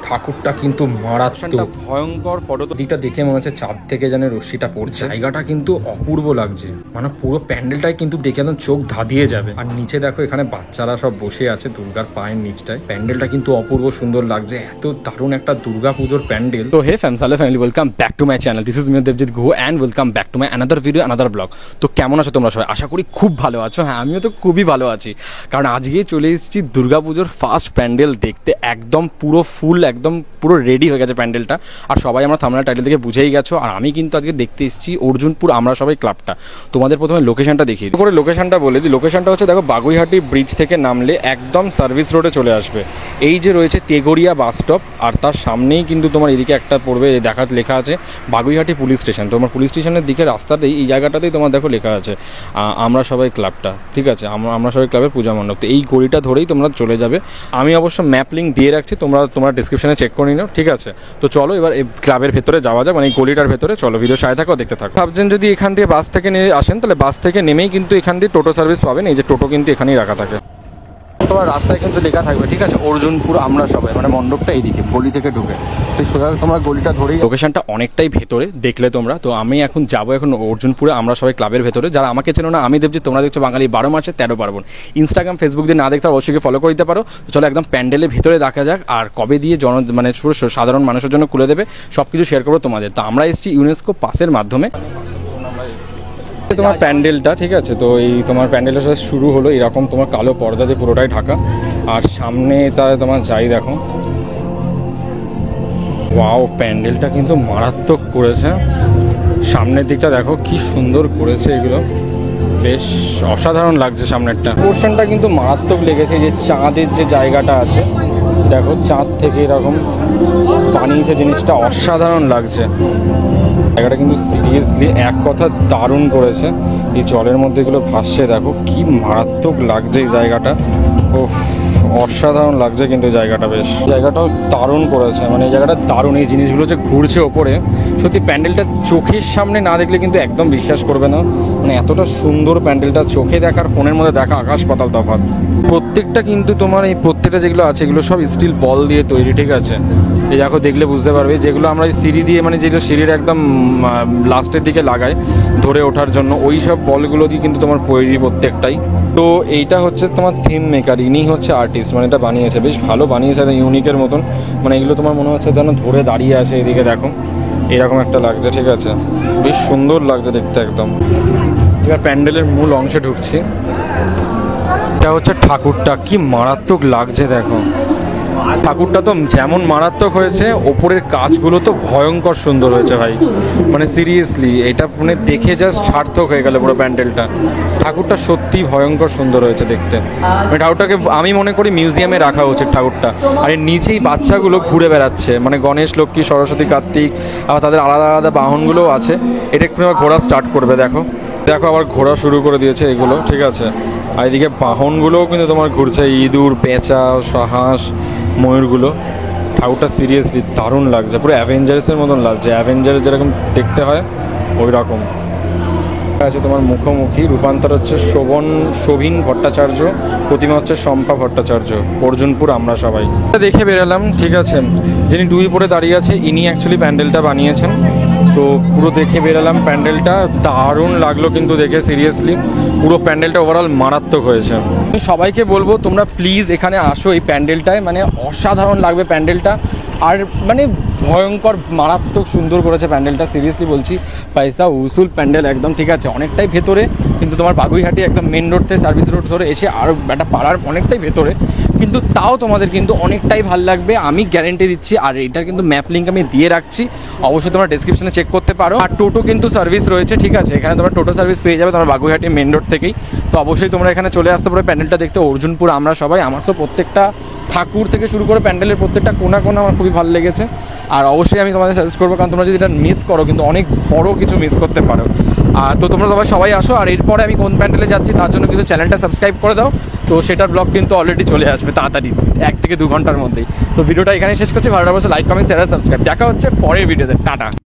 ঠাকুরটা কিন্তু মারাত্মক ভয়ঙ্কর। ফটো দিকটা দেখে মনে হচ্ছে চাঁদ থেকে যেন রশ্মিটা পড়ছে। জায়গাটা কিন্তু অপূর্ব লাগছে, মানে পুরো প্যান্ডেলটাই কিন্তু দেখে একদম চোখ ধাঁধিয়ে যাবে। আর নিচে দেখো এখানে বাচ্চারা সব বসে আছে দুর্গার পায়ের নিচটায়। প্যান্ডেলটা কিন্তু অপূর্ব সুন্দর লাগছে, এত দারুণ একটা দুর্গা পুজোর প্যান্ডেল। তো হে ফ্যামসালে family, welcome back to my channel. This is me Debjit Guha and welcome back to my another video, another blog. তো কেমন আছো তোমরা সবাই? আশা করি খুব ভালো আছো। হ্যাঁ, আমিও তো খুবই ভালো আছি, কারণ আজকে চলে এসেছি দুর্গা পুজোর ফার্স্ট প্যান্ডেল দেখতে। একদম পুরো ফুল, একদম পুরো রেডি হয়ে গেছে প্যান্ডেলটা। আর সবাই আমরা থাম্বনেল টাইটেল থেকে বুঝেই গেছো। আর আমি কিন্তু আজকে দেখতে এসেছি অর্জুনপুর আমরা সবাই ক্লাবটা। তোমাদের প্রথমে লোকেশনটা দেখিয়ে দিই। লোকেশনটা বলে দিই, লোকেশনটা হচ্ছে দেখো বাগুইহাটি ব্রিজ থেকে নামলে একদম সার্ভিস রোডে চলে আসবে। এই যে রয়েছে তেগড়িয়া বাস স্টপ, আর তার সামনেই কিন্তু তোমার এদিকে একটা পড়বে লেখা আছে বাগুইহাটি পুলিশ স্টেশন। তোমার পুলিশ স্টেশনের দিকে রাস্তাতেই এই জায়গাটাতেই তোমার দেখো লেখা আছে আমরা সবাই ক্লাবটা, ঠিক আছে? আমরা সবাই ক্লাবের পূজা মণ্ডপ। তো এই গলিটা ধরেই তোমরা চলে যাবে। আমি অবশ্য ম্যাপ লিঙ্ক দিয়ে রাখছি, তোমরা ডিসক্রিপশনে চেক করে নিও, ঠিক আছে? তো চলো এবার এই ক্লাবের ভেতরে যাওয়া যাক, মানে এই গলিটার ভেতরে। চলো, ভিডিও সাথে থাকো, দেখতে থাকো। ভাবছেন যদি এখান থেকে বাস থেকে আসেন, তাহলে বাস থেকে নেমেই কিন্তু এখান দিয়ে টোটো সার্ভিস পাবেন। এই যে টোটো কিন্তু এখানেই রাখা থাকে। তোমার রাস্তায় কিন্তু লেখা থাকবে, ঠিক আছে, অর্জুনপুর আমরা সবাই, মানে মণ্ডপটা এইদিকে গলি থেকে ঢুকে। তো সোজা তোমার গলিটা ধরেই, লোকেশনটা অনেকটাই ভেতরে দেখলে তোমরা। তো আমি এখন যাবো এখন অর্জুনপুরে আমরা সবাই ক্লাবের ভেতরে। যারা আমাকে চেনো না, আমি দেবজিৎ, তোমরা দেখছো বাঙালি 12 মাসে 13 পার্বণ। ইনস্টাগ্রাম ফেসবুক দিয়ে না দেখতে অবশ্যই ফলো করে দিতে পারো। চলো একদম প্যান্ডেলের ভিতরে দেখা যাক, আর কবে দিয়ে মানে পুরো সাধারণ মানুষের জন্য খুলে দেবে সব কিছু শেয়ার করবো তোমাদের। তো আমরা এসেছি ইউনেস্কো পাসের মাধ্যমে তোমার প্যান্ডেলটা, ঠিক আছে? তো এই তোমার প্যান্ডেলটা সাথে শুরু হলো এরকম তোমার কালো পর্দা দিয়ে পুরোটাই ঢাকা। আর সামনে তার তোমার যাই দেখো, ওয়াও, প্যান্ডেলটা কিন্তু মারাত্মক করেছে। সামনের দিকটা দেখো কি সুন্দর করেছে, এগুলো বেশ অসাধারণ লাগছে। সামনেরটা পোর্শনটা কিন্তু মারাত্মক লেগেছে। এই যে চাঁদের যে জায়গাটা আছে দেখো, চাঁদ থেকে এরকম বানিয়েছে জিনিসটা, অসাধারণ লাগছে। জায়গাটা কিন্তু সিরিয়াসলি এক কথা দারুণ করেছে। এই জলের মধ্যে এগুলো ভাসছে, দেখো কি মারাত্মক লাগছে এই জায়গাটা। ও অসাধারণ লাগছে কিন্তু জায়গাটা, বেশ জায়গাটাও দারুণ করেছে, মানে এই জায়গাটা দারুণ। এই জিনিসগুলো যে ঘুরছে ওপরে, সত্যি প্যান্ডেলটা চোখের সামনে না দেখলে কিন্তু একদম বিশ্বাস করবে না, মানে এতটা সুন্দর প্যান্ডেলটা। চোখে দেখার ফোনের মধ্যে দেখা আকাশ পাতাল তফাৎ। প্রত্যেকটা কিন্তু তোমার এই প্রত্যেকটা যেগুলো আছে এগুলো সব স্টিল বল দিয়ে তৈরি, ঠিক আছে? এই দেখো, দেখলে বুঝতে পারবে যেগুলো আমরা সিঁড়ি দিয়ে, মানে যেগুলো সিঁড়ির একদম লাস্টের দিকে লাগাই ধরে ওঠার জন্য, ওই সব বলগুলো দিয়ে কিন্তু তোমার তৈরি প্রত্যেকটাই। তো এইটা হচ্ছে তোমার থিম মেকার, ইনি হচ্ছে আর্টিস্ট, মানে এটা বানিয়েছে, বেশ ভালো বানিয়েছে, ইউনিকের মতন। মানে এগুলো তোমার মনে হচ্ছে যেন ধরে দাঁড়িয়ে আছে। এদিকে দেখো এরকম একটা লাগছে, ঠিক আছে? বেশ সুন্দর লাগছে দেখতে একদম। এবার প্যান্ডেলের মূল অংশে ঢুকছি। এটা হচ্ছে ঠাকুরটা, কি মারাত্মক লাগছে দেখো। ঠাকুরটা তো যেমন মারাত্মক হয়েছে, ওপরের কাজগুলো তো ভয়ঙ্কর সুন্দর হয়েছে ভাই, মানে সিরিয়াসলি এটা মানে দেখে জাস্ট সার্থক হয়ে গেল পুরো প্যান্ডেলটা। ঠাকুরটা সত্যি ভয়ঙ্কর সুন্দর হয়েছে দেখতে। মানে ঠাকুরটাকে আমি মনে করি মিউজিয়ামে রাখা উচিত ঠাকুরটা। আর এর নিচেই বাচ্চাগুলো ঘুরে বেড়াচ্ছে, মানে গণেশ, লক্ষ্মী, সরস্বতী, কার্তিক, আবার তাদের আলাদা আলাদা বাহনগুলোও আছে। এটা একটু ঘোরা স্টার্ট করবে, দেখো দেখো আবার ঘোরা শুরু করে দিয়েছে এগুলো, ঠিক আছে? আর এদিকে বাহনগুলোও কিন্তু তোমার ঘুরছে, ইঁদুর, পেঁচা, হাঁস, ময়ূরগুলো। ঠাকুরটা সিরিয়াসলি দারুণ লাগছে, পুরো অ্যাভেঞ্জার্সের মতন লাগছে। অ্যাভেঞ্জার্স যেরকম দেখতে হয় ওই রকম আছে। তোমার মুখোমুখি রূপান্তর হচ্ছে শোভিন ভট্টাচার্য, প্রতিমা হচ্ছে শম্পা ভট্টাচার্য, অর্জুনপুর আমরা সবাই। দেখে বেরালাম, ঠিক আছে? যিনি ডুবি পড়ে দাঁড়িয়ে আছে ইনি অ্যাকচুয়ালি প্যান্ডেলটা বানিয়েছেন। তো পুরো দেখে বেরালাম প্যান্ডেলটা, দারুণ লাগলো কিন্তু দেখে, সিরিয়াসলি পুরো প্যান্ডেলটা ওভারঅল মারাত্মক হয়েছে। আমি সবাইকে বলবো তোমরা প্লিজ এখানে আসো এই প্যান্ডেলটায়, মানে অসাধারণ লাগবে প্যান্ডেলটা। আর মানে ভয়ঙ্কর মারাত্মক সুন্দর করেছে প্যান্ডেলটা, সিরিয়াসলি বলছি। পয়সা উসুল প্যান্ডেল একদম, ঠিক আছে? অনেকটাই ভেতরে, কিন্তু তোমার বাগুইহাটি একদম মেন রোড থেকে সার্ভিস রোড ধরে এসে আরও একটা পাড়ার অনেকটাই ভেতরে, কিন্তু তাও তোমাদের কিন্তু অনেকটাই ভালো লাগবে, আমি গ্যারেন্টি দিচ্ছি। আর এটার কিন্তু ম্যাপ লিঙ্ক আমি দিয়ে রাখছি, অবশ্যই তোমরা ডেসক্রিপশনে চেক করতে পারো। আর টোটো কিন্তু সার্ভিস রয়েছে, ঠিক আছে? এখানে তোমরা টোটো সার্ভিস পেয়ে যাবে তোমার বাগুইহাটি মেন রোড থেকেই। তো অবশ্যই তোমরা এখানে চলে আসতে পারো প্যান্ডেলটা দেখতে, অর্জুনপুর আমরা সবাই। আমার তো প্রত্যেকটা ঠাকুর থেকে শুরু করে প্যান্ডেলের প্রত্যেকটা কোনা কোনা আমার খুবই ভালো লেগেছে। আর অবশ্যই আমি তোমাদের সাজেস্ট করবো, কারণ তোমরা যদি এটা মিস করো কিন্তু অনেক বড় কিছু মিস করতে পারো। তো তোমরা সবাই আসো। আর এরপরে আমি কোন প্যান্ডেলে যাচ্ছি তার জন্য কিন্তু চ্যানেলটা সাবস্ক্রাইব করে দাও। তো সেটার ব্লগ কিন্তু অলরেডি চলে আসবে তাড়াতাড়ি, 1 থেকে 2 ঘন্টার মধ্যেই। তো ভিডিওটা এখানে শেষ করছি। ভালো লাগলে লাইক, কমেন্ট, শেয়ার, সাবস্ক্রাইব। দেখা হচ্ছে পরের ভিডিওতে। টাটা।